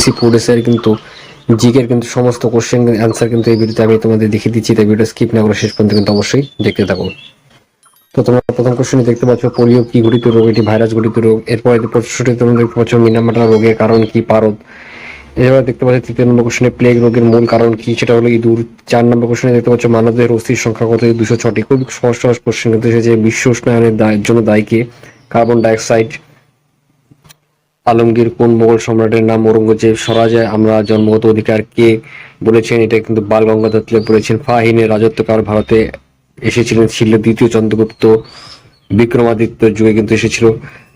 SSC পুলিশের কিন্তু জিকের কিন্তু সমস্ত কোশ্চেন অ্যান্সার কিন্তু এই ভিডিওতে আমি তোমাদের দেখিয়ে দিচ্ছি, তাই ভিডিও স্কিপ না করে শেষ পর্যন্ত কিন্তু অবশ্যই দেখতে থাকো। তো তোমরা প্রথম কোশ্চেনে দেখতে পাচ্ছ পোলিও কি ঘটিত রোগ, এটি ভাইরাস ঘটিত রোগ। এরপরে 65 তোমরা দেখতে পাচ্ছ মিনামাটা রোগের কারণ কি, পারদ। এবার দেখতে পাচ্ছ 3 নম্বর কোশ্চেনে প্লেগ রোগের মূল কারণ কি, সেটা হলো ইঁদুর। 4 নম্বর কোশ্চেনে দেখতে পাচ্ছ মানবদেহের অস্থির সংখ্যা কত, 206টি। খুব সহজ সহজ কোশ্চেন কিন্তু এসেছে। বিশ্ব উষ্ণায়নের জন্য দায়ী কে, কার্বন ডাইঅক্সাইড। আলমগীর কোন মোগল সম্রাটের নাম ঔরঙ্গজেব। স্বরাজে আমরা জন্মগত অধিকার কে বলেছেন, এটা কিন্তু বাল গঙ্গাধর তিলক বলেছেন। ফাহিনের রাজত্বকাল ভারতে এসেছিলেন ছিল দ্বিতীয় চন্দ্রগুপ্ত বিক্রমাদিত্য যুগে কিন্তু এসেছিল।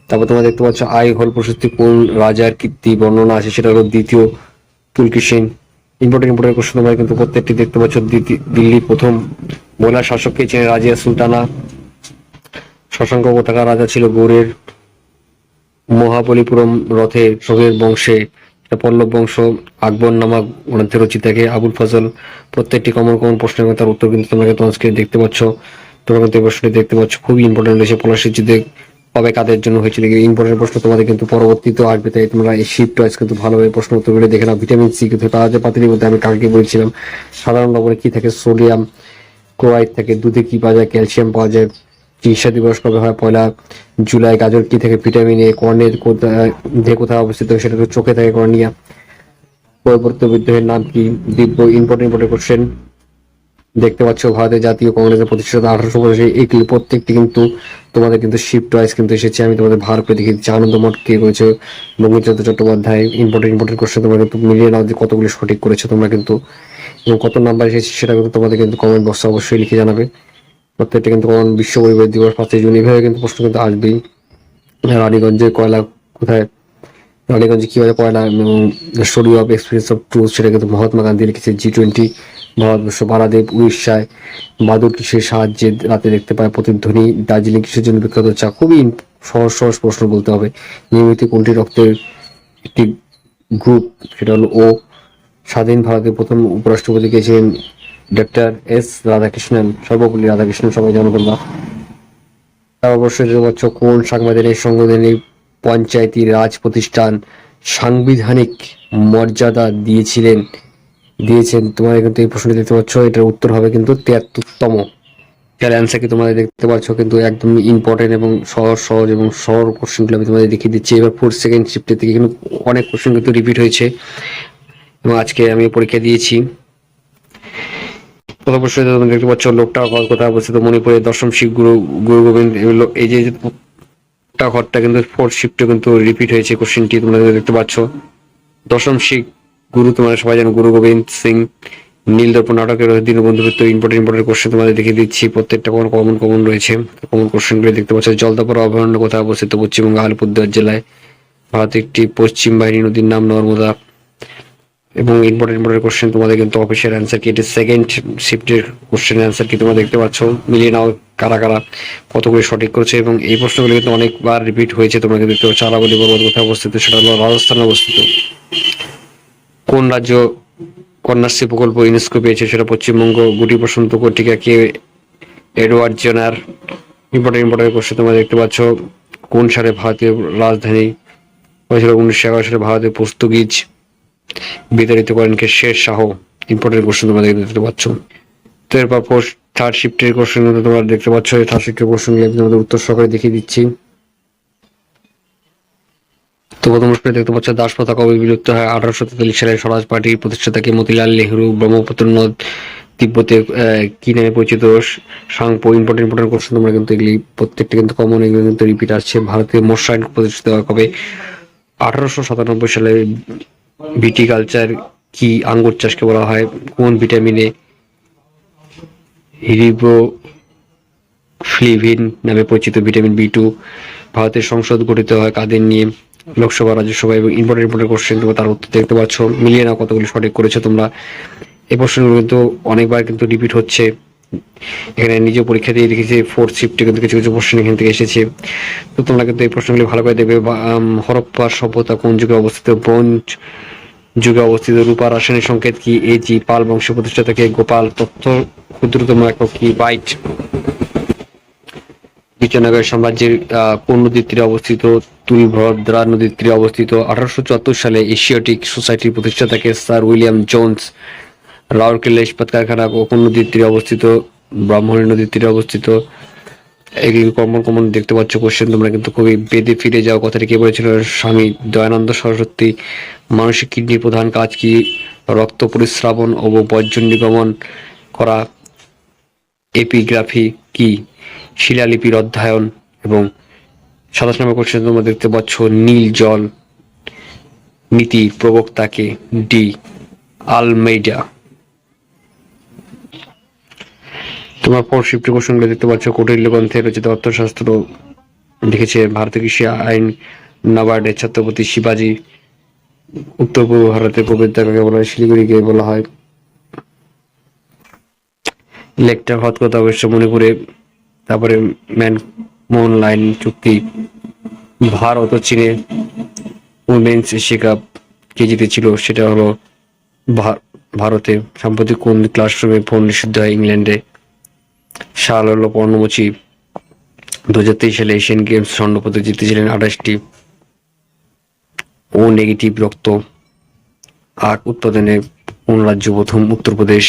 তারপর তোমরা দেখতে পাচ্ছ আই হোল প্রশস্তি কোন রাজার কীর্তি বর্ণনা আছে, সেটা হলো দ্বিতীয় পুলকেশিন। ইম্পর্টেন্ট কোশ্চেন তোমরা কিন্তু প্রত্যেকটি দেখতে পাচ্ছ। দিল্লির প্রথম মহিলা শাসক কে ছিলেন, রাজিয়া সুলতানা। শশাঙ্ক কোথাকার রাজা ছিল, গৌড়ের। মহাবলীপুরম রথে শোকের বংশে, পল্লব বংশ। আকবর নামা গ্রন্থের রচিতাকে, আবুল ফজল। প্রত্যেকটি কমন প্রশ্ন এবং তার উত্তর কিন্তু তোমরা আজকে দেখতে পাচ্ছ। তোমরা কিন্তু এই প্রশ্নটি দেখতে পাচ্ছ, খুবই ইম্পর্টেন্ট রয়েছে। পলাশির যুদ্ধে কবে কাদের জন্য হয়েছিল, ইম্পর্টেন্ট প্রশ্ন তোমাদের কিন্তু পরবর্তীতে আসবে, তাই তোমরা এই শিফট ওয়াইজ কিন্তু ভালোভাবে প্রশ্ন উত্তরগুলো দেখে নাও। ভিটামিন সি কিন্তু তাজা পাতির মধ্যে আমি কালকে বলছিলাম। সাধারণ লবণে কি থাকে, সোডিয়াম ক্লোরাইড থাকে। দুধে কি পাওয়া যায়, ক্যালসিয়াম পাওয়া যায়। চিকিৎসা দিবস কবে হয়, 1 জুলাই। গাজর কি থেকে, ভিটামিন এ। কর্নের দেহে কোথায় অবস্থিত, সেটা তো চোখে থাকে, কর্নিয়া। পরবর্তী বিদ্রোহের নাম কি, দিব্য। ইম্পর্টেন্ট কোশ্চেন দেখতে পাচ্ছ। ভারতের জাতীয় কংগ্রেসের প্রতিষ্ঠাতা 1885। এই প্রত্যেকটি কিন্তু তোমাদের কিন্তু শিফট ওয়াইজ কিন্তু এসেছে, আমি তোমাদের ভার করে দেখিয়ে দিচ্ছি। আনন্দমঠ কে করেছে, বঙ্কিমচন্দ্র চট্টোপাধ্যায়। ইম্পর্টেন্ট কোশ্চেন তোমরা কিন্তু মিলিয়ে নাও যে কতগুলি সঠিক করেছো তোমরা কিন্তু, এবং কত নাম্বার এসেছে সেটা কিন্তু তোমাদের কিন্তু কমেন্ট বক্সে অবশ্যই লিখে জানাবে। প্রত্যেকটা কিন্তু বিশ্ব পরিবেশ দিবস 5 জুন, এইভাবে কিন্তু প্রশ্ন কিন্তু আসবেই। রানীগঞ্জের কয়লা কোথায়, রানীগঞ্জে কিভাবে কয়লা এবং story of experience of truth, সেটা কিন্তু মহাত্মা গান্ধী লিখেছে। G20 ভারতবর্ষ। বারাদেব উড়িষ্যায়। বাদুর কিসের সাহায্যে রাতে দেখতে পায় প্রতিধ্বনি। দার্জিলিং কিসের জন্য বিখ্যাত, চা। খুবই সহজ সহজ প্রশ্ন বলতে হবে। নিয়মিত কোনটি রক্তের একটি গ্রুপ, সেটা হলো ও। স্বাধীন ভারতের প্রথম উপরাষ্ট্রপতি কে ছিলেন, ডক্টর এস রাধাকৃষ্ণন। সর্বপল্লী রাধাকৃষ্ণন, সবাই জানো তোমরা। তার অবশ্যই দেখতে পাচ্ছ কোন সাংবিধানিক সংশোধনী পঞ্চায়েতি রাজ প্রতিষ্ঠান সাংবিধানিক মর্যাদা দিয়েছেন। তোমাদের কিন্তু এই প্রশ্নটি দেখতে পাচ্ছ, এটার উত্তর হবে কিন্তু 73তম। যার অ্যান্সার কি তোমাদের দেখতে পাচ্ছ কিন্তু একদম ইম্পর্টেন্ট এবং সহজ এবং সহজ কোশ্চেনগুলো আমি তোমাদের দেখিয়ে দিচ্ছি। এবার 4th সেকেন্ড শিফটের থেকে কিন্তু অনেক কোশ্চেন কিন্তু রিপিট হয়েছে, এবং আজকে আমি পরীক্ষা দিয়েছি। প্রথম প্রশ্ন তোমরা দেখতে পাচ্ছ লোকটা কোথায় অবস্থিত, মণিপুরের। দশম শিখ গুরু গোবিন্দ। এই যে ঘরটা কিন্তু 4th শিফটে কিন্তু রিপিট হয়েছে কোশ্চেনটি, তোমরা দেখতে পাচ্ছ। দশম শিখ গুরু তোমরা সবাই জানো, গুরু গোবিন্দ সিং। নীলদর্পণ নাটকের দীনবন্ধু মিত্র। ইম্পর্টেন্ট কোশ্চেন তোমাদের দেখিয়ে দিচ্ছি, প্রত্যেকটা কমন রয়েছে। কমন কোশ্চেনগুলো দেখতে পাচ্ছ। জলদাপাড়া অভয়ারণ্য কোথায় অবস্থিত, পশ্চিমবঙ্গ আলিপুরদুয়ার জেলায়। ভারতের একটি পশ্চিম বাহিনী নদীর নাম নর্মদা। এবং ইম্পর্টেন্ট কোশ্চেন তোমাদের কিন্তু অফিসিয়াল অ্যান্সার কি, এটি সেকেন্ড শিফটের কোশ্চেন অ্যান্সার কি তোমরা দেখতে পাচ্ছ। মিলিয়ে নাও কারা কারা কতগুলি সঠিক করেছে, এবং এই প্রশ্নগুলো কিন্তু অনেকবার রিপিট হয়েছে। তোমরা কিন্তু দেখতে পাচ্ছ আরাবলী পর্বত কোথায় অবস্থিত, সেটা হলো রাজস্থানে অবস্থিত। কোন রাজ্য কন্যাশ্রী প্রকল্প ইউনেস্কো পেয়েছে, সেটা পশ্চিমবঙ্গ। গুটি বসন্ত পত্রিকা কে, এডওয়ার্ড জেনার। ইম্পর্টেন্ট কোশ্চেন তোমরা দেখতে পাচ্ছ। কোন সালে ভারতীয় রাজধানী হয়েছিল, 1911 সালে ভারতের পর্তুগিজ বিতাড়িত করেন কে, শের শাহ। ইম্পর্টেন্ট কোশ্চেন তোমরা দেখতে পাচ্ছ। তো এরপর থার্ড শিফটের কোশ্চেন তোমরা দেখতে পাচ্ছ। এই থার্ড শিফটের কোশ্চেন তোমাদের উত্তর সহকারে দেখিয়ে দিচ্ছি। তো প্রথম প্রশ্ন দেখতে পাচ্ছ দাস প্রথা কবে বিলুপ্ত হয়, 1843 সালে। স্বরাজ পার্টির প্রতিষ্ঠাতাকে, মতিলাল নেহরু। ব্রহ্মপুত্র নদ তিব্বতে কি নামে পরিচিত, সাংপো। ইম্পর্টেন্ট কোশ্চেন তোমরা কিন্তু এগুলি প্রত্যেকটা কিন্তু কমন, এগুলো কিন্তু রিপিট আসছে। ভারতীয় মশাইন প্রতিষ্ঠিত হয় কবে, 1897 সালে। ভিটিকালচার কি, আঙ্গুর চাষকে বলা হয়। কোন ভিটামিনে রিবোফ্লেভিন নামে পরিচিত, ভিটামিন B2। ভারতের সংসদ গঠিত হয় কাদের নিয়ে, লোকসভা, রাজ্যসভা। এবং ইম্পর্টেন্ট কোশ্চেন তোমরা তার উত্তর দেখতে পাচ্ছ। মিলিয়ে নাও কতগুলি সঠিক করেছো তোমরা। এই প্রশ্নগুলো কিন্তু অনেকবার কিন্তু রিপিট হচ্ছে, এখানে নিজে পরীক্ষা দিয়ে দেখেছি। 4th শিফটে কিন্তু কিছু কিছু প্রশ্ন এখান থেকে এসেছে। তো তোমরা কিন্তু এই প্রশ্নগুলি ভালো করে দেখবে। হরপ্পা সভ্যতা কোন যুগে অবস্থিত, ব্রোঞ্জ যুগে অবস্থিত। রূপা রাসায়নিক সংকেত কি, AG। পাল বংশ প্রতিষ্ঠাতাকে, গোপাল। তথ্য ক্ষুদ্রতম একক কি, বাইট। বিজয়নগর সাম্রাজ্যের কোন নদীর তীরে অবস্থিত? তুলভদ্রা নদীর তীরে অবস্থিত। 1874 সালে এশিয়াটিক সোসাইটির প্রতিষ্ঠাতাকে স্যার উইলিয়াম জোন্স। রাউরকেলা ইস্পাত কারখানা কোন নদীর তীরে অবস্থিত? ব্রাহ্মণী নদীর তীরে অবস্থিত। এগুলি কমন কমন দেখতে পাচ্ছ কোশ্চেন। তোমরা কিন্তু খুবই বেদে ফিরে যাও কথাটি কে বলেছিল? স্বামী দয়ানন্দ সরস্বতী। মানসিক কিডনির প্রধান কাজ কি? রক্ত পরিস্রাবন ও বর্জ্য নির্গমন করা। এপিগ্রাফি কি? শিলালিপির অধ্যয়ন। এবং 27 নম্বর কোশ্চেন তোমরা দেখতে পাচ্ছ নীল জল নীতির প্রবক্তাকে? D Almeida. তোমার পরশিফটি কোশ্চেনগুলো দেখতে পাচ্ছ। কৌটিল্য গ্রন্থে রচিত অর্থশাস্ত্র লিখেছে ভারতীয় কৃষি আইন নাবার্ডের ছত্রপতি শিবাজি। উত্তর পূর্ব ভারতের প্রবেশদ্বার কাকে বলা হয়? শিলিগুড়িকে বলা হয়। লেকটা হওয়ার কথা অবশ্য মণিপুরে। তারপরে ম্যানমোহন লাইন চুক্তি। ভারত ও চীনে উইমেন্স এশিয়া কাপ কে জিতেছিল? সেটা হলো ভারতে। সাম্প্রতিক কোন ক্লাসরুমে ফোন নিষিদ্ধ হয়? ইংল্যান্ডে। সাল হলো পর্ণমোচী। 2023 সালে এশিয়ান গেমস স্বর্ণপদক জিতেছিলেন 28টি। ও নেগেটিভ রক্ত আখ উৎপাদনে কোন রাজ্য প্রথম? উত্তরপ্রদেশ।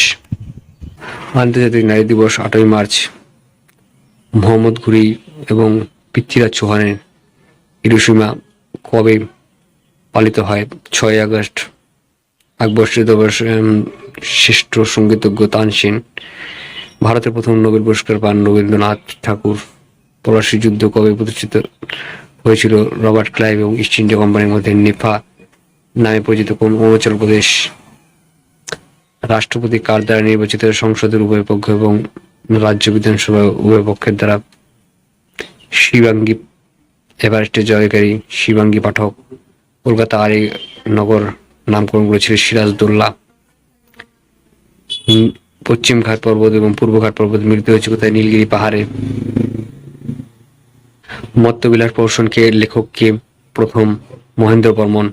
আন্তর্জাতিক নারী দিবস 8ই মার্চ। মোহাম্মদ ঘুরি এবং পৃথ্বীরাজ চৌহানের হিরোশিমা কবে পালিত হয়? 6 আগস্ট। আকবর শ্রেষ্ঠ সঙ্গীতজ্ঞ তানসেন। ভারতের প্রথম নোবেল পুরস্কার পান রবীন্দ্রনাথ ঠাকুর। পলাশী যুদ্ধ কবে প্রতিষ্ঠিত হয়েছিল? রবার্ট ক্লাইভ এবং ইস্ট ইন্ডিয়া কোম্পানির মধ্যে। নেফা নামে পরিচিত কোন অরুণাচল প্রদেশ? রাষ্ট্রপতি কার দ্বারা নির্বাচিত? সংসদের উভয় পক্ষ এবং রাজ্য বিধানসভা উভয় পক্ষের দ্বারা। শিবাঙ্গী এভারেস্টের জয়কারী শিবাঙ্গী পাঠক। কলকাতা আলী নগর নামকরণ করেছিল সিরাজদৌল্লা। পশ্চিম ঘাট পর্বত এবং পূর্ব ঘাট পর্বত মিলিত হয়েছে কোথায়? নীলগিরি পাহাড়ে। মত্তবিলাস প্রহসনকে লেখক কে? প্রথম Mahendra Barman.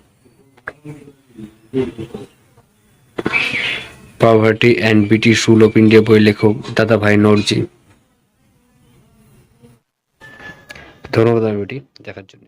Poverty and British rule of India বইয়ের লেখক দাদাভাই নওরোজি। ধন্যবাদ ভিডিওটি দেখার জন্য।